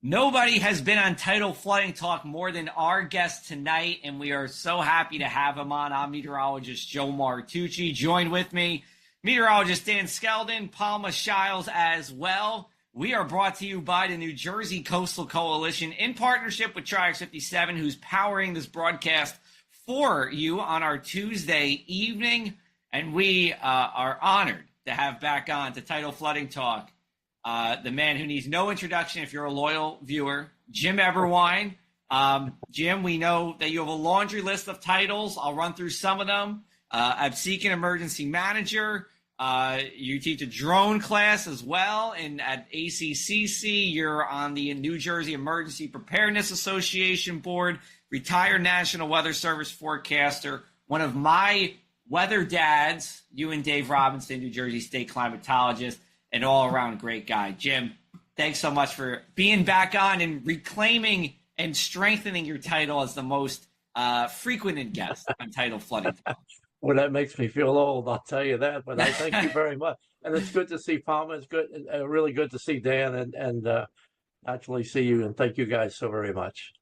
Nobody has been on Tidal Flooding Talk more than our guest tonight, and we are so happy to have him on. I'm meteorologist Joe Martucci. Joined with me, meteorologist Dan Skeldon, Palma Shiles as well. We are brought to you by the New Jersey Coastal Coalition in partnership with Tri-X 57, who's powering this broadcast for you on our Tuesday evening. And we are honored to have back on to Tidal Flooding Talk the man who needs no introduction if you're a loyal viewer, Jim Eberwine. Jim, we know that you have a laundry list of titles. I'll run through some of them. Absecon Emergency Manager. You teach a drone class as well. And at ACCC, you're on the New Jersey Emergency Preparedness Association Board, retired National Weather Service forecaster, one of my weather dads, you and Dave Robinson, New Jersey State climatologist, an all-around great guy. Jim, thanks so much for being back on and reclaiming and strengthening your title as the most frequent guest on Tidal Flooding Talk. Well, that makes me feel old, I'll tell you that, but I thank you very much. And it's good to see Palma. It's good, really good to see Dan and actually see you, and thank you guys so very much.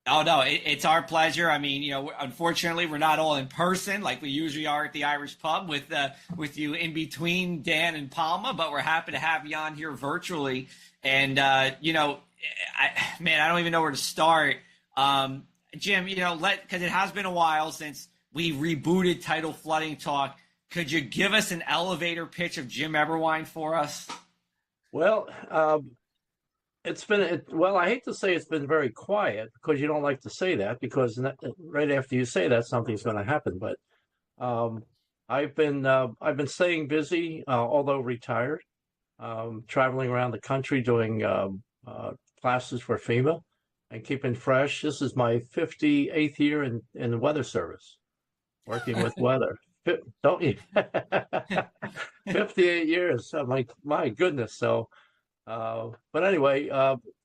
Oh, no, it's our pleasure. I mean, you know, unfortunately, we're not all in person like we usually are at the Irish Pub with you in between Dan and Palma, but we're happy to have you on here virtually. And, you know, I don't even know where to start. Jim, you know, because it has been a while since we rebooted Tidal Flooding Talk. Could you give us an elevator pitch of Jim Eberwine for us? Well, well, I hate to say it's been very quiet because you don't like to say that, because right after you say that, something's going to happen. But I've been staying busy, although retired, traveling around the country doing classes for FEMA and keeping fresh. This is my 58th year in the Weather Service, working with weather. Don't you? 58 years. My goodness. So. But anyway,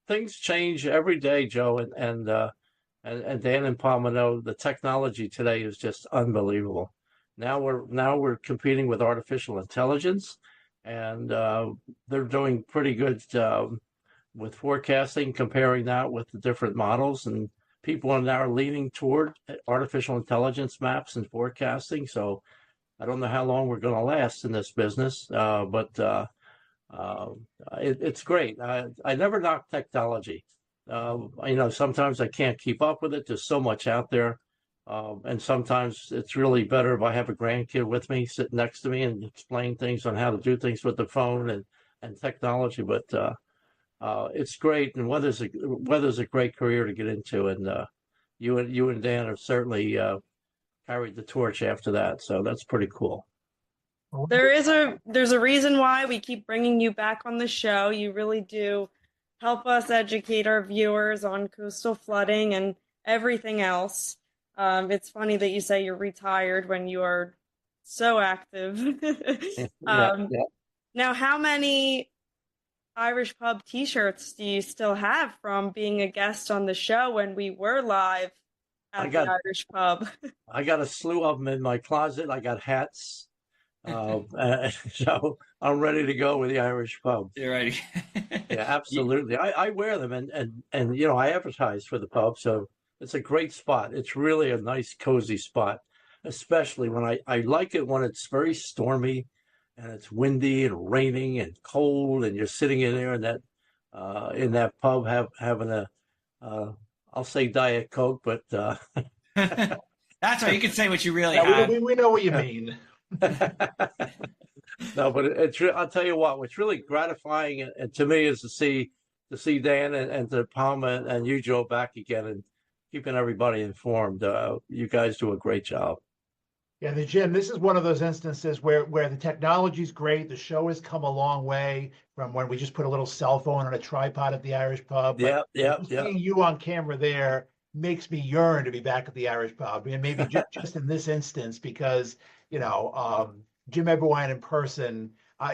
things change every day, Joe, and Dan and Palma know the technology today is just unbelievable. Now we're competing with artificial intelligence, and they're doing pretty good with forecasting, comparing that with the different models, and people are now leaning toward artificial intelligence maps and forecasting. So I don't know how long we're going to last in this business, but it's great. I never knock technology. You know, sometimes I can't keep up with it. There's so much out there. And sometimes it's really better if I have a grandkid with me, sitting next to me, and explain things on how to do things with the phone and technology. But it's great, and weather's a great career to get into. And you and Dan have certainly carried the torch after that. So that's pretty cool. There's a reason why we keep bringing you back on the show. You really do help us educate our viewers on coastal flooding and everything else. It's funny that you say you're retired when you are so active. Yeah. Now, how many Irish Pub t-shirts do you still have from being a guest on the show when we were live at the Irish Pub? I got a slew of them in my closet. I got hats. So I'm ready to go with the Irish Pub. You're right. Yeah, absolutely. I wear them, and you know, I advertise for the pub, so it's a great spot. It's really a nice, cozy spot, especially when I like it when it's very stormy and it's windy and raining and cold, and you're sitting in there in that pub having a I'll say Diet Coke, but that's right. You can say what you really have. We know what you mean. No, but I'll tell you what, what's really gratifying and to me is to see Dan and to Palma and you, Joe, back again and keeping everybody informed. You guys do a great job. Yeah, Jim, this is one of those instances where the technology is great. The show has come a long way from when we just put a little cell phone on a tripod at the Irish Pub. Yeah. Seeing you on camera there makes me yearn to be back at the Irish Pub, and maybe just in this instance, because you know, Jim Eberwine in person,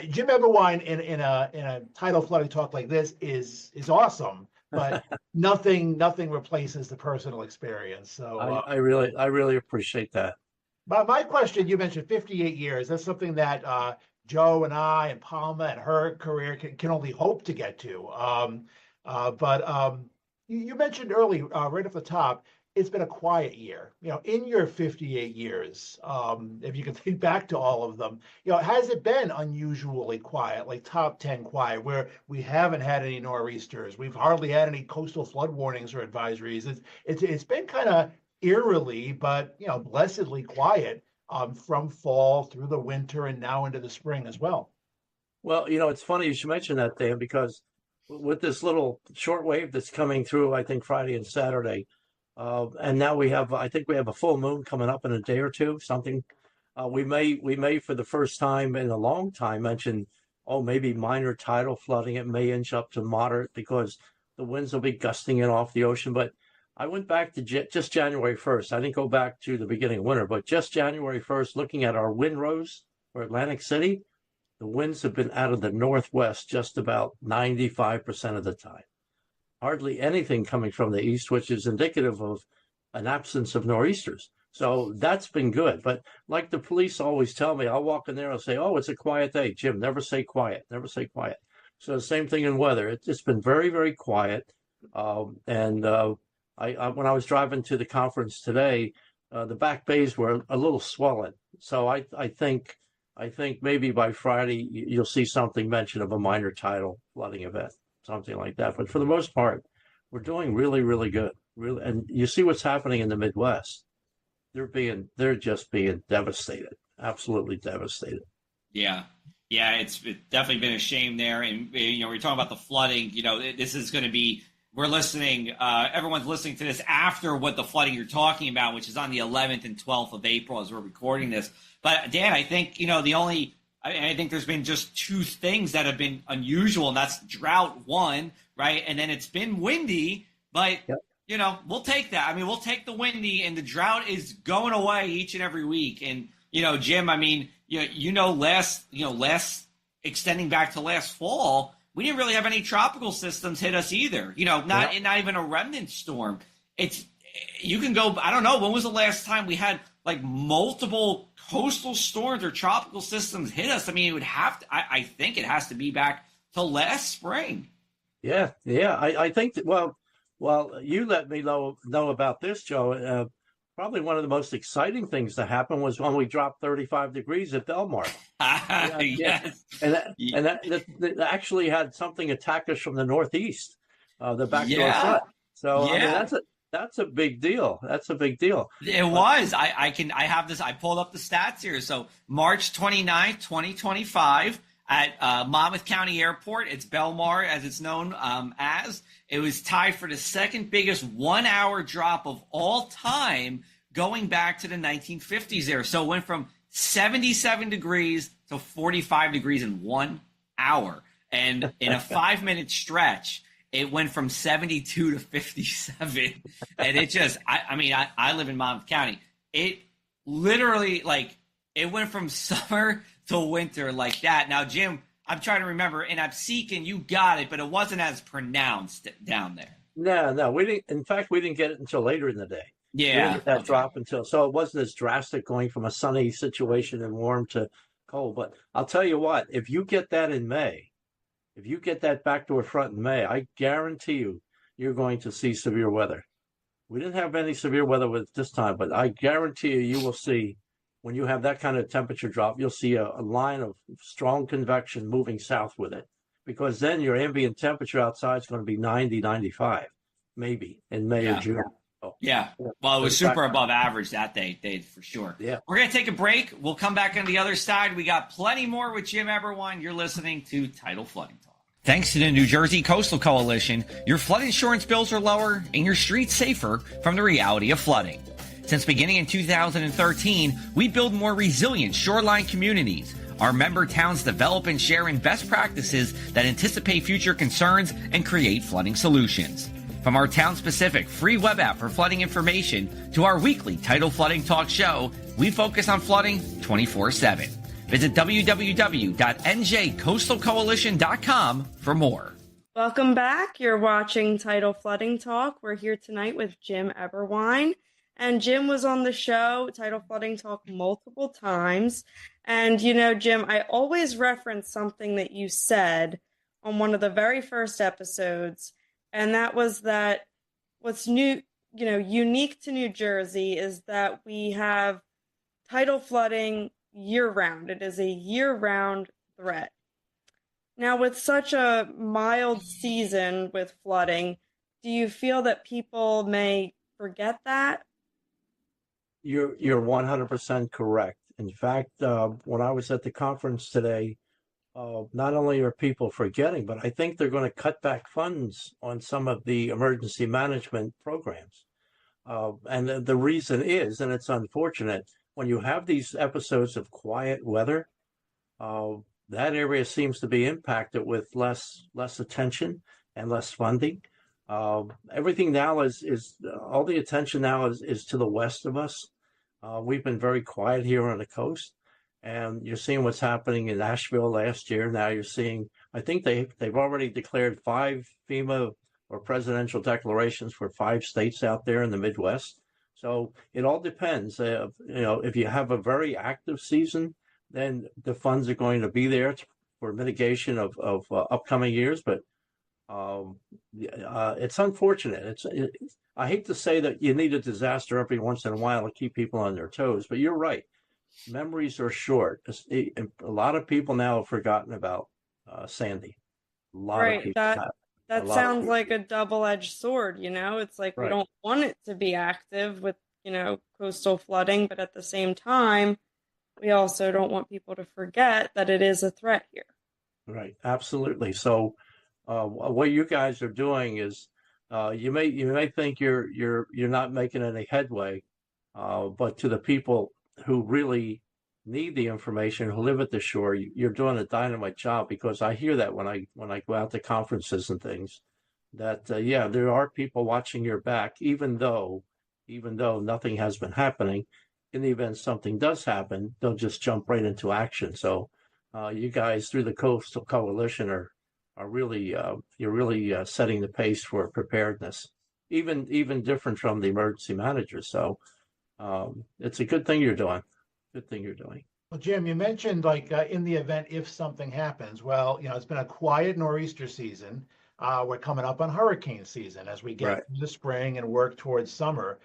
Jim Eberwine in a Tidal Flooding Talk like this is awesome, but nothing replaces the personal experience. So I really appreciate that. My question, you mentioned 58 years. That's something that Joe and I and Palma and her career can only hope to get to. But you mentioned early, right off the top, it's been a quiet year. In your 58 years, if you can think back to all of them, has it been unusually quiet, like top 10 quiet, where we haven't had any nor'easters, we've hardly had any coastal flood warnings or advisories? It's been kind of eerily, but blessedly quiet from fall through the winter and now into the spring as well. Well, it's funny you should mention that, Dan, because with this little shortwave that's coming through, I think Friday and Saturday, and now I think we have a full moon coming up in a day or two, something. We may for the first time in a long time mention, maybe minor tidal flooding. It may inch up to moderate because the winds will be gusting in off the ocean. But I went back to just January 1st. I didn't go back to the beginning of winter, but just January 1st, looking at our wind rows for Atlantic City, the winds have been out of the northwest just about 95% of the time. Hardly anything coming from the east, which is indicative of an absence of nor'easters. So that's been good. But like the police always tell me, I'll walk in there and say, it's a quiet day. Jim, never say quiet, never say quiet. So the same thing in weather. It's been very, very quiet. When I was driving to the conference today, the back bays were a little swollen. So I think maybe by Friday, you'll see something mention of a minor tidal flooding event, something like that. But for the most part, we're doing really, really good. Really, and you see what's happening in the Midwest. They're just being devastated, absolutely devastated. Yeah, it's definitely been a shame there. And we're talking about the flooding. This is going to be. We're listening. Everyone's listening to this after what the flooding you're talking about, which is on the 11th and 12th of April as we're recording this. But Dan, I think I think there's been just two things that have been unusual, and that's drought, one, right? And then it's been windy, but, we'll take that. I mean, we'll take the windy, and the drought is going away each and every week. And, Jim, I mean, last extending back to last fall, we didn't really have any tropical systems hit us either, not even a remnant storm. You can go, I don't know, when was the last time we had like multiple coastal storms or tropical systems hit us? I mean, it would have to, I think it has to be back to last spring. Yeah. I think that, well, you let me know about this, Joe. Probably one of the most exciting things to happen was when we dropped 35 degrees at Belmar. Yes. And that actually had something attack us from the northeast, the backdoor front. So I mean, that's a big deal. That's a big deal. It was. I have this. I pulled up the stats here. So March 29th, 2025 at Monmouth County Airport. It's Belmar, as it's known as. It was tied for the second biggest 1 hour drop of all time going back to the 1950s there. So it went from 77 degrees to 45 degrees in 1 hour. And in a 5-minute stretch, it went from 72 to 57. And it just, I live in Monmouth County. It literally, it went from summer to winter like that. Now, Jim, I'm trying to remember, in Absecon, you got it, but it wasn't as pronounced down there. No, we didn't. In fact, we didn't get it until later in the day. Yeah. We didn't get that drop so it wasn't as drastic going from a sunny situation and warm to cold. But I'll tell you what, if you get that in May, if you get that backdoor front in May, I guarantee you're going to see severe weather. We didn't have any severe weather with this time, but I guarantee you will see, when you have that kind of temperature drop, you'll see a line of strong convection moving south with it, because then your ambient temperature outside is going to be 90, 95, maybe in May or June. Oh. Yeah. Well, it was super above average that day for sure. Yeah. We're going to take a break. We'll come back on the other side. We got plenty more with Jim Eberwine. You're listening to Tidal Flooding Talk. Thanks to the New Jersey Coastal Coalition, your flood insurance bills are lower and your streets safer from the reality of flooding. Since beginning in 2013, we build more resilient shoreline communities. Our member towns develop and share in best practices that anticipate future concerns and create flooding solutions. From our town-specific free web app for flooding information to our weekly Tidal Flooding Talk show, we focus on flooding 24/7. Visit www.njcoastalcoalition.com for more. Welcome back. You're watching Tidal Flooding Talk. We're here tonight with Jim Eberwine. And Jim was on the show, Tidal Flooding Talk, multiple times. And, Jim, I always reference something that you said on one of the very first episodes. and that was that what's new, unique to New Jersey is that we have tidal flooding year round. It is a year round threat. Now, with such a mild season with flooding, do you feel that people may forget that? You're 100% correct. In fact, when I was at the conference today, not only are people forgetting, but I think they're going to cut back funds on some of the emergency management programs. And the reason is, and it's unfortunate, when you have these episodes of quiet weather, that area seems to be impacted with less attention and less funding. Everything now is all the attention now is to the west of us. We've been very quiet here on the coast, and you're seeing what's happening in Asheville last year. Now you're seeing, I think they've already declared 5 FEMA or presidential declarations for 5 states out there in the Midwest. So it all depends. If you have a very active season, then the funds are going to be there for mitigation of upcoming years. But it's unfortunate. I hate to say that you need a disaster every once in a while to keep people on their toes, but you're right. Memories are short. A lot of people now have forgotten about Sandy. A lot of people have. That sounds like a double-edged sword, It's like we don't want it to be active with, coastal flooding, but at the same time, we also don't want people to forget that it is a threat here. Right, absolutely. So what you guys are doing is you may think you're not making any headway, but to the people who really need the information, who live at the shore, you're doing a dynamite job, because I hear that when I go out to conferences and things, that there are people watching your back, even though nothing has been happening. In the event something does happen, they'll just jump right into action. So you guys through the Coastal Coalition are really you're really setting the pace for preparedness, even different from the emergency managers. So it's a good thing you're doing. Good thing you're doing. Well, Jim, you mentioned in the event if something happens. Well, it's been a quiet nor'easter season. We're coming up on hurricane season as we get through the spring and work towards summer.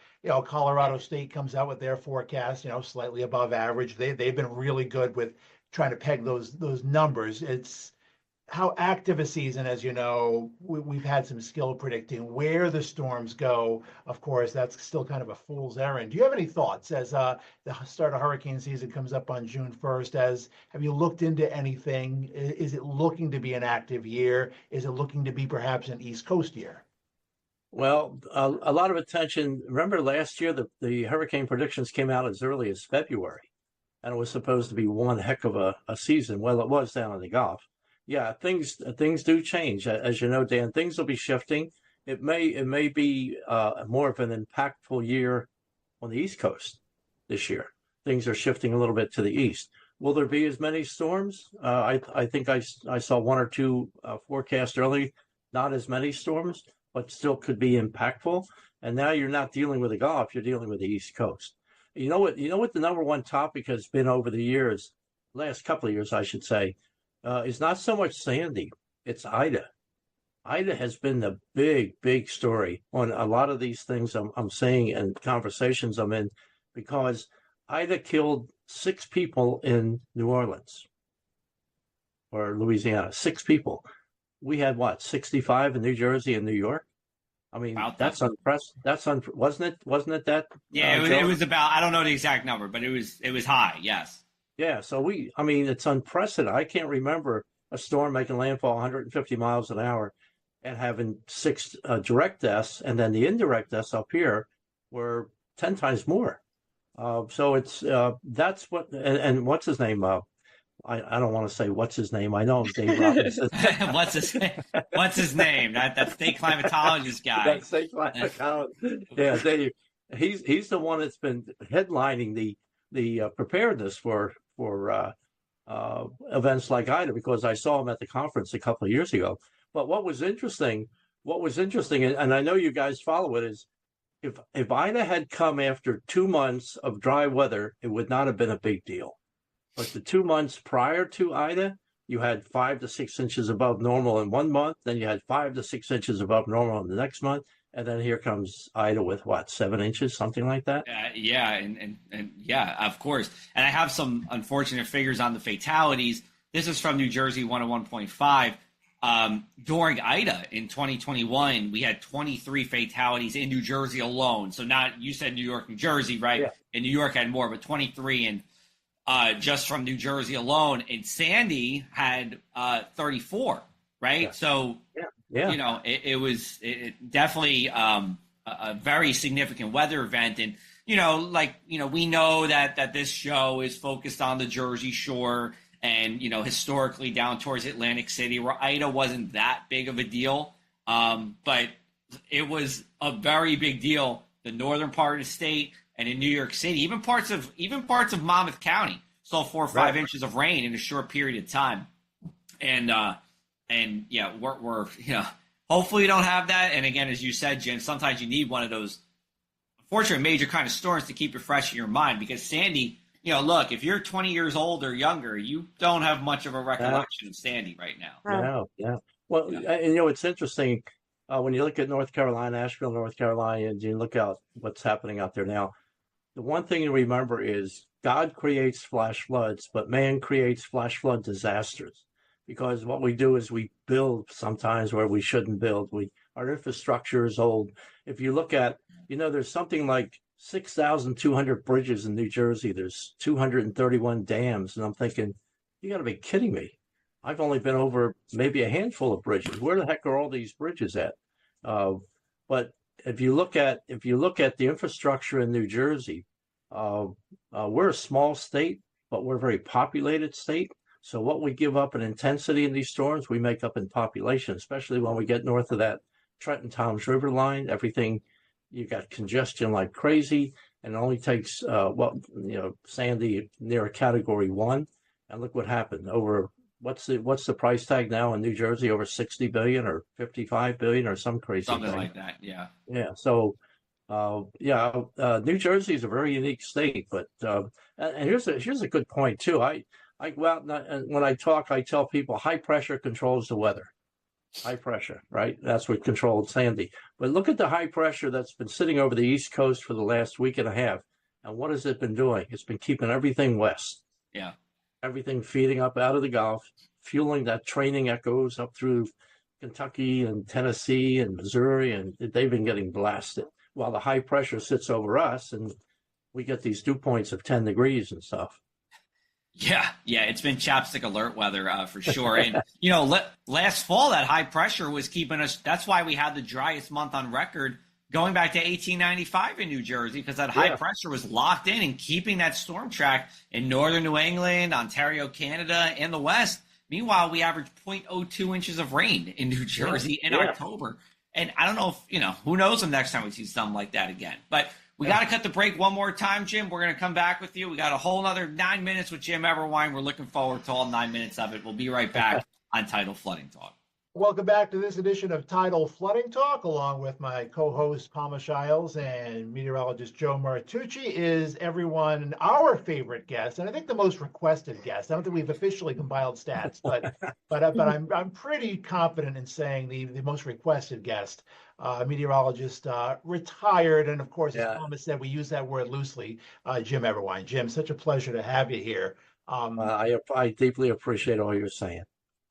Colorado State comes out with their forecast, slightly above average. They've been really good with trying to peg those numbers. It's how active a season, as you know, we've had some skill predicting where the storms go. Of course, that's still kind of a fool's errand. Do you have any thoughts as the start of hurricane season comes up on June 1st? Have you looked into anything? Is it looking to be an active year? Is it looking to be perhaps an East Coast year? Well, a lot of attention. Remember last year, the hurricane predictions came out as early as February, and it was supposed to be one heck of a season. Well, it was down in the Gulf. Yeah, things do change, as you know, Dan. Things will be shifting. It may be more of an impactful year on the East Coast this year. Things are shifting a little bit to the east. Will there be as many storms? I think I saw 1 or 2 forecasts early. Not as many storms, but still could be impactful. And now you're not dealing with the Gulf; you're dealing with the East Coast. You know what the number one topic has been over the years, last couple of years, I should say. Is not so much Sandy, it's Ida. Ida has been the big story on a lot of these things I'm saying and conversations I'm in, because Ida killed 6 people in New Orleans or Louisiana, 6 people. We had 65 in New Jersey and New York. I mean, that's unprecedented. Wasn't it that? Yeah, it was about, I don't know the exact number, but it was high. Yes. Yeah, so it's unprecedented. I can't remember a storm making landfall 150 miles an hour and having 6 direct deaths, and then the indirect deaths up here were 10 times more. So it's that's what, and what's his name? I don't want to say what's his name. I know him, Dave Robinson. What's his name? That state climatologist guy. That state climatologist. Yeah, he's the one that's been headlining the preparedness for events like Ida, because I saw him at the conference a couple of years ago. But what was interesting, and I know you guys follow it, is if Ida had come after 2 months of dry weather, it would not have been a big deal. But the 2 months prior to Ida you had 5 to 6 inches above normal in 1 month, then you had 5 to 6 inches above normal in the next month, and then here comes Ida with what, 7 inches, something like that? Yeah, and yeah, of course. And I have some unfortunate figures on the fatalities. This is from New Jersey 101.5. During Ida in 2021, we had 23 fatalities in New Jersey alone. So not, you said New York, New Jersey, right? Yeah. And New York had more, but 23 and just from New Jersey alone. And Sandy had 34, right? Yeah. So, Yeah. you know, it was definitely a very significant weather event. And, you know, like, you know, we know that this show is focused on the Jersey Shore and, you know, historically down towards Atlantic City, where Ida wasn't that big of a deal. But it was a very big deal, the northern part of the state and in New York City, even parts of Monmouth County saw 4 or 5 inches of rain in a short period of time. And yeah, we're you know, hopefully we don't have that. And again, as you said, Jim, sometimes you need one of those unfortunate major kind of storms to keep it fresh in your mind, because Sandy, you know, look, if you're 20 years old or younger, you don't have much of a recollection of Sandy right now. Yeah. Well, and, you know, it's interesting when you look at North Carolina, Asheville, North Carolina, and you look out what's happening out there now. The one thing to remember is God creates flash floods, but man creates flash flood disasters. Because what we do is we build sometimes where we shouldn't build. Our infrastructure is old. If you look at, you know, there's something like 6,200 bridges in New Jersey. There's 231 dams. And I'm thinking, you got to be kidding me. I've only been over maybe a handful of bridges. Where the heck are all these bridges at? But if you look at the infrastructure in New Jersey, we're a small state, but we're a very populated state. So what we give up in intensity in these storms, we make up in population, especially when we get north of that Trenton-Toms River line. Everything, you got congestion like crazy, and it only takes Sandy near a category 1, and look what happened. Over what's the price tag now in New Jersey? Over 60 billion or 55 billion or some crazy Something thing like that. Yeah. Yeah. So New Jersey is a very unique state, but and here's a good point too. I go out and when I talk, I tell people high pressure controls the weather. High pressure, right? That's what controlled Sandy. But look at the high pressure that's been sitting over the East Coast for the last week and a half. And what has it been doing? It's been keeping everything west. Yeah. Everything feeding up out of the Gulf, fueling that training that goes up through Kentucky and Tennessee and Missouri, and they've been getting blasted. While the high pressure sits over us, and we get these dew points of 10 degrees and stuff. Yeah, it's been chapstick alert weather for sure. And, you know, last fall, that high pressure was keeping us. That's why we had the driest month on record going back to 1895 in New Jersey, because that high pressure was locked in and keeping that storm track in northern New England, Ontario, Canada, and the West. Meanwhile, we averaged 0.02 inches of rain in New Jersey in October. And I don't know if, you know, who knows the next time we see something like that again. But we got to cut the break one more time, Jim. We're going to come back with you. We got a whole other 9 minutes with Jim Eberwine. We're looking forward to all 9 minutes of it. We'll be right back on Tidal Flooding Talk. Welcome back to this edition of Tidal Flooding Talk, along with my co-host Palma Shiles and meteorologist Joe Martucci. Is everyone our favorite guest, and I think the most requested guest. I don't think we've officially compiled stats, but I'm pretty confident in saying the most requested guest, meteorologist, retired, and of course, as Palma said, we use that word loosely. Jim Eberwine. Jim, such a pleasure to have you here. I deeply appreciate all you're saying.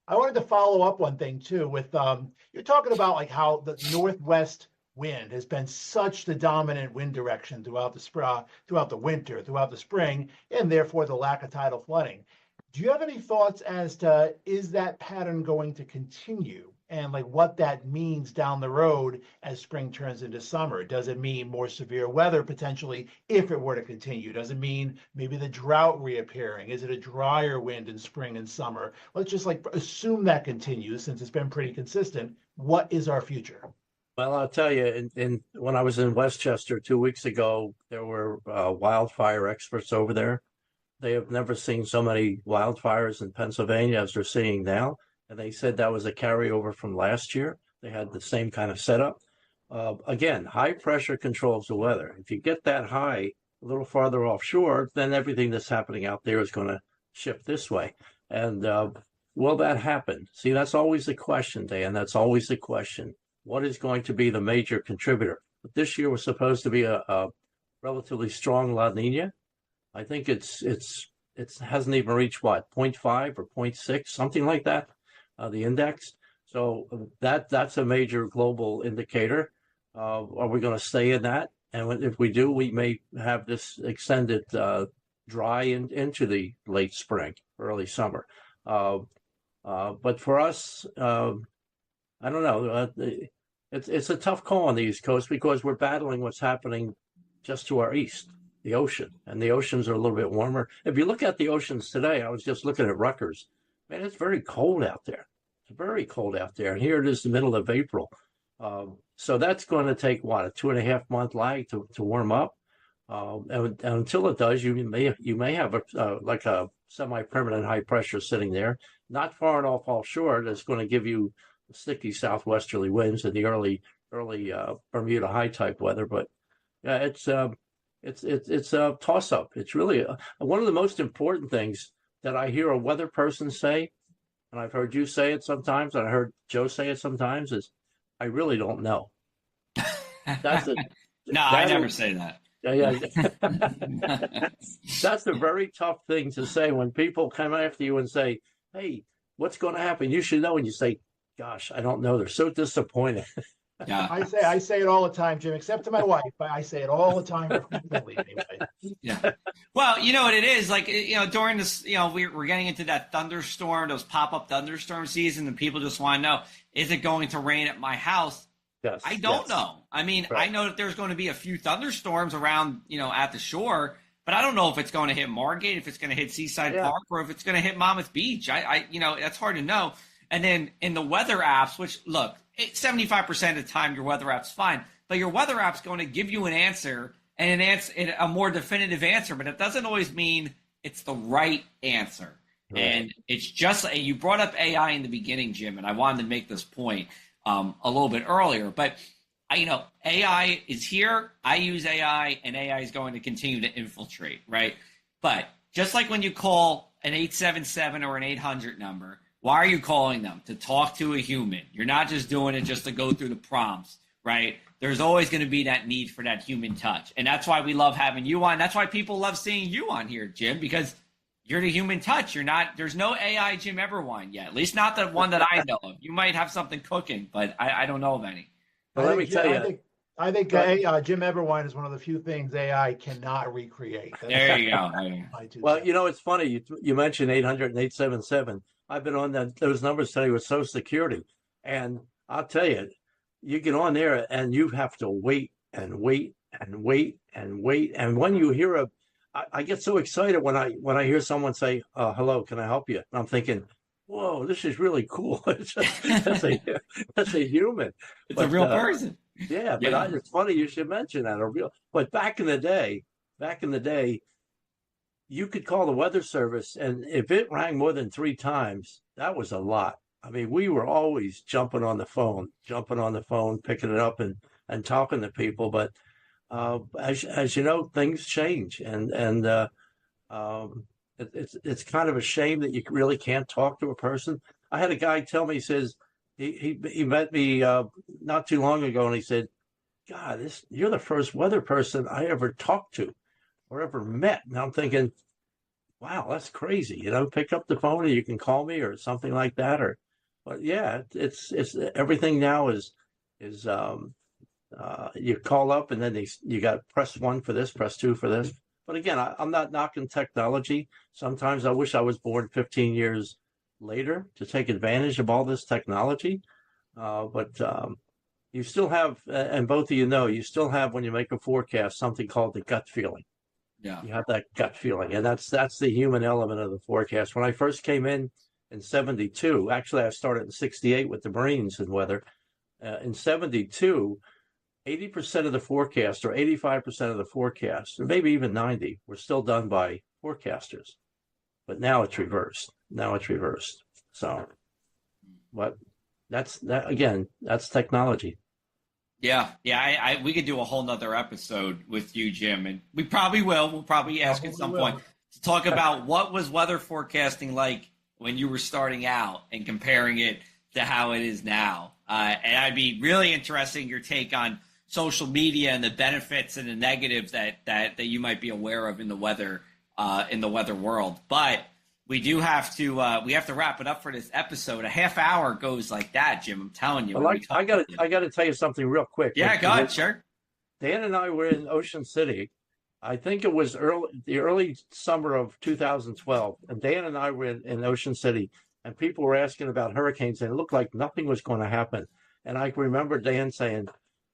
I wanted to follow up one thing too with you're talking about like how the northwest wind has been such the dominant wind direction throughout the winter, throughout the spring, and therefore the lack of tidal flooding. Do you have any thoughts as to is that pattern going to continue, and like what that means down the road as spring turns into summer? Does it mean more severe weather potentially if it were to continue? Does it mean maybe the drought reappearing? Is it a drier wind in spring and summer? Let's just like assume that continues since it's been pretty consistent. What is our future? Well, I'll tell you, when I was in Westchester 2 weeks ago, there were wildfire experts over there. They have never seen so many wildfires in Pennsylvania as they're seeing now. And they said that was a carryover from last year. They had the same kind of setup. Again, high pressure controls the weather. If you get that high a little farther offshore, then everything that's happening out there is going to shift this way. And will that happen? See, that's always the question, Dan. That's always the question. What is going to be the major contributor? But this year was supposed to be a relatively strong La Nina. I think it hasn't even reached what, 0.5 or 0.6, something like that, the index. So that's a major global indicator. Are we going to stay in that? And if we do, we may have this extended dry into the late spring, early summer. But for us, I don't know. It's a tough call on the East Coast because we're battling what's happening just to our east, the ocean, and the oceans are a little bit warmer. If you look at the oceans today, I was just looking at Rutgers. Man, it's very cold out there. It's very cold out there, and here it is, the middle of April. So that's going to take what, a 2.5 month lag to warm up, and until it does, you may have like a semi-permanent high pressure sitting there, not far enough offshore that's going to give you sticky southwesterly winds and the early Bermuda high type weather. But yeah, it's a toss up. It's really one of the most important things that I hear a weather person say, and I've heard you say it sometimes, and I heard Joe say it sometimes, is I really don't know. That's it. No, I never say that. Yeah. That's a very tough thing to say when people come after you and say, hey, what's going to happen? You should know. And you say, gosh, I don't know. They're so disappointed. Yeah. I say it all the time, Jim, except to my wife, but I say it all the time frequently anyway. Yeah. Well, you know what it is, like, during this, we're getting into that thunderstorm, those pop-up thunderstorm season, and people just want to know, is it going to rain at my house? Yes. I don't know. I mean, right. I know that there's going to be a few thunderstorms around, at the shore, but I don't know if it's going to hit Margate, if it's going to hit Seaside Park, or if it's going to hit Monmouth Beach. I that's hard to know. And then in the weather apps, which, look, 75% of the time your weather app's fine, but your weather app's going to give you an answer, and a more definitive answer, but it doesn't always mean it's the right answer. Right. And it's just, you brought up AI in the beginning, Jim, and I wanted to make this point a little bit earlier, but AI is here. I use AI, and AI is going to continue to infiltrate, right? But just like when you call an 877 or an 800 number, why are you calling them? To talk to a human. You're not just doing it just to go through the prompts, right? There's always going to be that need for that human touch. And that's why we love having you on. That's why people love seeing you on here, Jim, because you're the human touch. There's no AI Jim Eberwine yet, at least not the one that I know of. You might have something cooking, but I don't know of any. Well, let me tell you. I think Jim Eberwine is one of the few things AI cannot recreate. There you go. Well, it's funny. You mentioned 800 and 877. I've been on those numbers today with Social Security, and I'll tell you, you get on there and you have to wait and wait and wait and wait. And when you hear I get so excited when I hear someone say, "Hello, can I help you?" And I'm thinking, "Whoa, this is really cool." That's a human. It's a real person. Yeah, but it's funny you should mention that. But back in the day, you could call the weather service, and if it rang more than 3 times, that was a lot. I mean, we were always jumping on the phone, picking it up and talking to people. But as you know, things change, and it's kind of a shame that you really can't talk to a person. I had a guy tell me, he says he met me not too long ago, and he said, "God, you're the first weather person I ever talked to or ever met." And I'm thinking, wow, that's crazy. Pick up the phone and you can call me or something like that. But yeah, it's everything now is you call up and then you got press 1 for this, press 2 for this. But again, I'm not knocking technology. Sometimes I wish I was born 15 years later to take advantage of all this technology. But you still have, and both of you still have, when you make a forecast, something called the gut feeling. Yeah. You have that gut feeling, and that's the human element of the forecast. When I first came in 72, actually I started in 68 with the Marines and weather. In 72, 80% of the forecast, or 85% of the forecast, or maybe even 90, were still done by forecasters. But now it's reversed. So, but that's technology. Yeah. We could do a whole nother episode with you, Jim, and we probably will. We'll probably ask at some point to talk about what was weather forecasting like when you were starting out and comparing it to how it is now. And I'd be really interested in your take on social media and the benefits and the negatives that you might be aware of in the weather world. But we do have to wrap it up for this episode. A half hour goes like that, Jim. I'm telling you. Well, I got to tell you something real quick. Yeah, go ahead, sure. Dan and I were in Ocean City. I think it was the early summer of 2012, and Dan and I were in Ocean City, and people were asking about hurricanes, and it looked like nothing was going to happen. And I remember Dan saying,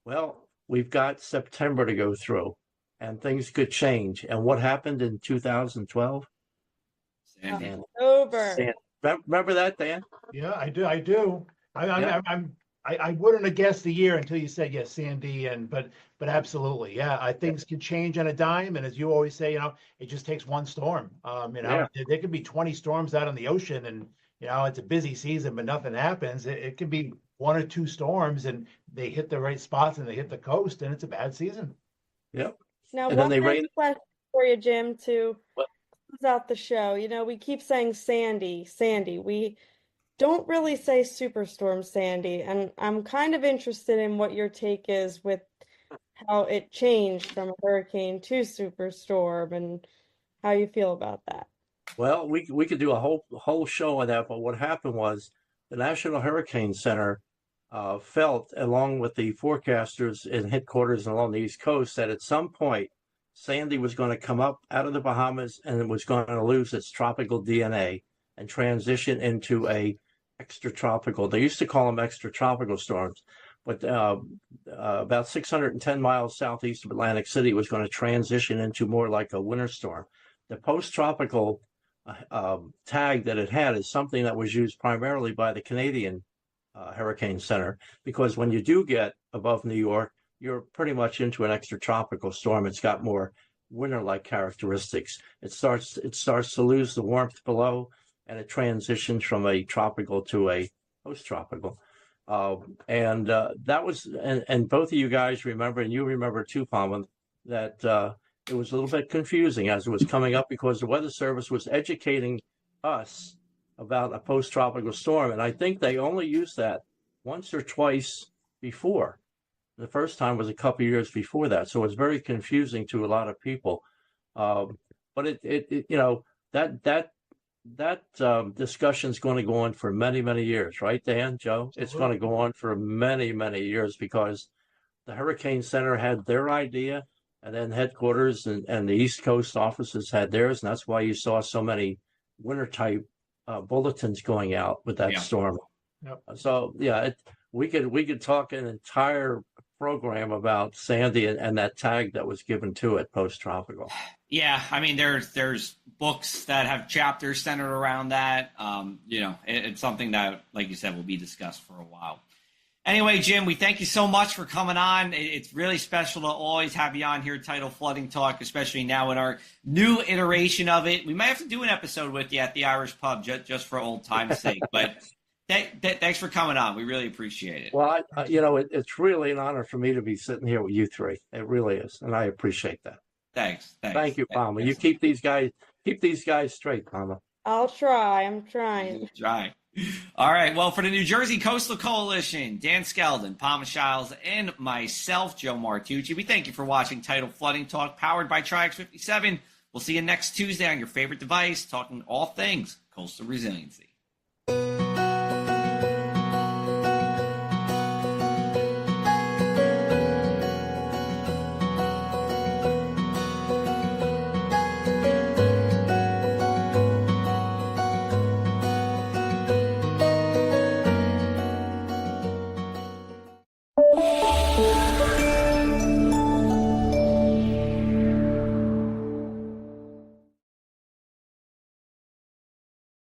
"Well, we've got September to go through, and things could change." And what happened in 2012? Sandy. Over. Remember that, Dan? Yeah, I do. I wouldn't have guessed the year until you said yes, Sandy, but absolutely, yeah. Things can change on a dime, and as you always say, it just takes one storm. There could be 20 storms out on the ocean, and it's a busy season, but nothing happens. It can be one or two storms, and they hit the right spots, and they hit the coast, and it's a bad season. Yep. Now, and one last question for you, Jim, to close out the show. We keep saying Sandy. We don't really say Superstorm Sandy, and I'm kind of interested in what your take is with how it changed from a hurricane to superstorm and how you feel about that. Well, we could do a whole show on that, but what happened was the National Hurricane Center felt, along with the forecasters in headquarters along the East Coast, that at some point Sandy was going to come up out of the Bahamas and it was going to lose its tropical DNA and transition into a extratropical. They used to call them extratropical storms, but about 610 miles southeast of Atlantic City was going to transition into more like a winter storm. The post-tropical tag that it had is something that was used primarily by the Canadian Hurricane Center, because when you do get above New York, you're pretty much into an extratropical storm. It's got more winter-like characteristics. It starts to lose the warmth below, and it transitions from a tropical to a post-tropical. That was, and both of you guys remember, and you remember too, Palma, that it was a little bit confusing as it was coming up because the Weather Service was educating us about a post-tropical storm. And I think they only used that once or twice before. The first time was a couple of years before that. So it's very confusing to a lot of people. But that discussion is going to go on for many, many years, right, Dan, Joe? Absolutely. It's going to go on for many, many years because the Hurricane Center had their idea, and then headquarters and the East Coast offices had theirs, and that's why you saw so many winter-type bulletins going out with that storm. Yep. So, we could talk an entire program about Sandy and that tag that was given to it post-tropical. Yeah, I mean, there's books that have chapters centered around that. It's something that, like you said, will be discussed for a while. Anyway, Jim, we thank you so much for coming on. It's really special to always have you on here, Tidal Flooding Talk, especially now in our new iteration of it. We might have to do an episode with you at the Irish Pub just for old time's sake. But thanks for coming on. We really appreciate it. Well, it's really an honor for me to be sitting here with you three. It really is, and I appreciate that. Thanks. Thank you, Palma. You keep these guys straight, Palma. I'll try. I'm trying. Try. All right. Well, for the New Jersey Coastal Coalition, Dan Skeldon, Palma Shiles, and myself, Joe Martucci, we thank you for watching Tidal Flooding Talk, powered by Tri-X 57. We'll see you next Tuesday on your favorite device, talking all things coastal resiliency.